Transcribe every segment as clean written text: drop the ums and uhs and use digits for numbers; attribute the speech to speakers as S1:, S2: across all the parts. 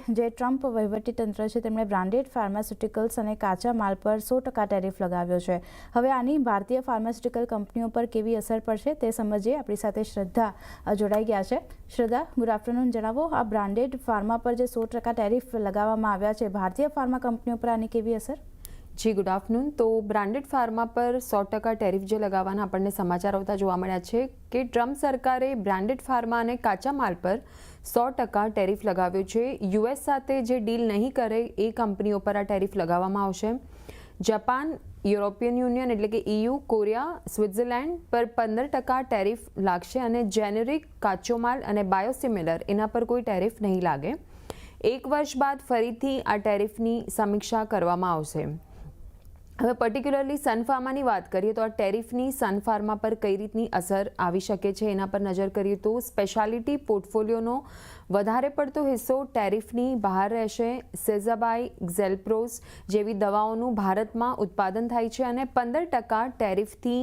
S1: જે ટ્રમ્પ વહીવટીતંત્ર છે તેમણે બ્રાન્ડેડ ફાર્માસ્યુટિકલ્સ અને કાચા માલ પર 100% ટેરિફ લગાવ્યો છે। હવે આની ભારતીય ફાર્માસ્યુટિકલ કંપનીઓ પર કેવી અસર પડશે તે સમજીએ। આપણી સાથે શ્રદ્ધા જોડાઈ ગયા છે। શ્રદ્ધા, ગુડ આફ્ટરનૂન। જણાવો, આ બ્રાન્ડેડ ફાર્મા પર જે 100% ટેરિફ લગાવવામાં આવ્યા છે, ભારતીય ફાર્મા કંપનીઓ પર આની કેવી અસર?
S2: જી ગુડ આફ્ટરનૂન। તો બ્રાન્ડેડ ફાર્મા પર 100% ટેરિફ જે લગાવવાના આપણને સમાચાર આવતા જોવા મળ્યા છે કે ટ્રમ્પ સરકારે બ્રાન્ડેડ ફાર્મા અને કાચા માલ પર 100% ટેરિફ લગાવ્યો છે। યુએસ સાથે જે ડીલ નહીં કરે એ કંપનીઓ પર આ ટેરિફ લગાવવામાં આવશે। જાપાન, યુરોપિયન યુનિયન એટલે કે EU, કોરિયા, સ્વિટ્ઝરલેન્ડ પર 15% ટેરિફ લાગશે અને જેનેરિક, કાચો માલ અને બાયોસિમિલર એના પર કોઈ ટેરિફ નહીં લાગે। 1 વર્ષ બાદ ફરીથી આ ટેરિફની સમીક્ષા કરવામાં આવશે। હવે પર્ટિક્યુલરલી સનફાર્માની વાત કરીએ તો આ ટેરિફની સનફાર્મા પર કઈ રીતની અસર આવી શકે છે એના પર નજર કરીએ તો સ્પેશિયાલિટી પોર્ટફોલિયોનો વધારે પડતો હિસ્સો ટેરિફની બહાર રહેશે। સેઝાબાઈ, ઝેલ્પ્રોસ જેવી દવાઓનું ભારતમાં ઉત્પાદન થાય છે અને 15% ટેરિફથી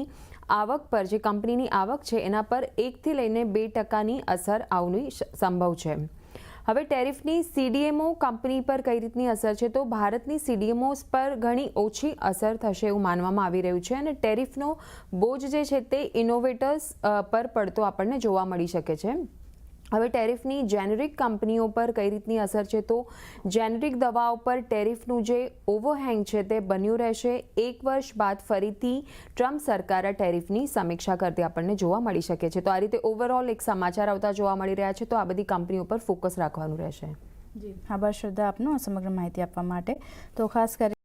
S2: આવક પર, જે કંપનીની આવક છે એના પર 1થી લઈને 2%ની અસર આવવાની સંભવ છે। હવે ટેરિફની CDMO કંપની પર કઈ રીતની અસર છે તો ભારતની CDMOs પર ઘણી ઓછી અસર થશે એવું માનવામાં આવી રહ્યું છે અને ટેરિફનો બોજ જે છે તે ઇનોવેટર્સ પર પડતો આપણને જોવા મળી શકે છે। હવે ટેરિફની જેનેરિક કંપનીઓ પર કઈ રીતની અસર છે તો જેનેરિક દવાઓ પર ટેરિફનું જે ઓવરહેંગ છે તે બન્યું રહેશે। 1 વર્ષ બાદ ફરીથી ટ્રમ્પ સરકાર આ ટેરિફની સમીક્ષા કરતી આપણને જોવા મળી શકે છે। તો આ રીતે ઓવરઓલ એક સમાચાર આવતા જોવા મળી રહ્યા છે, તો આ બધી કંપનીઓ પર ફોકસ રાખવાનું રહેશે।
S1: જી, આભાર શ્રદ્ધા આપનો આ સમગ્ર માહિતી આપવા માટે। તો ખાસ કરી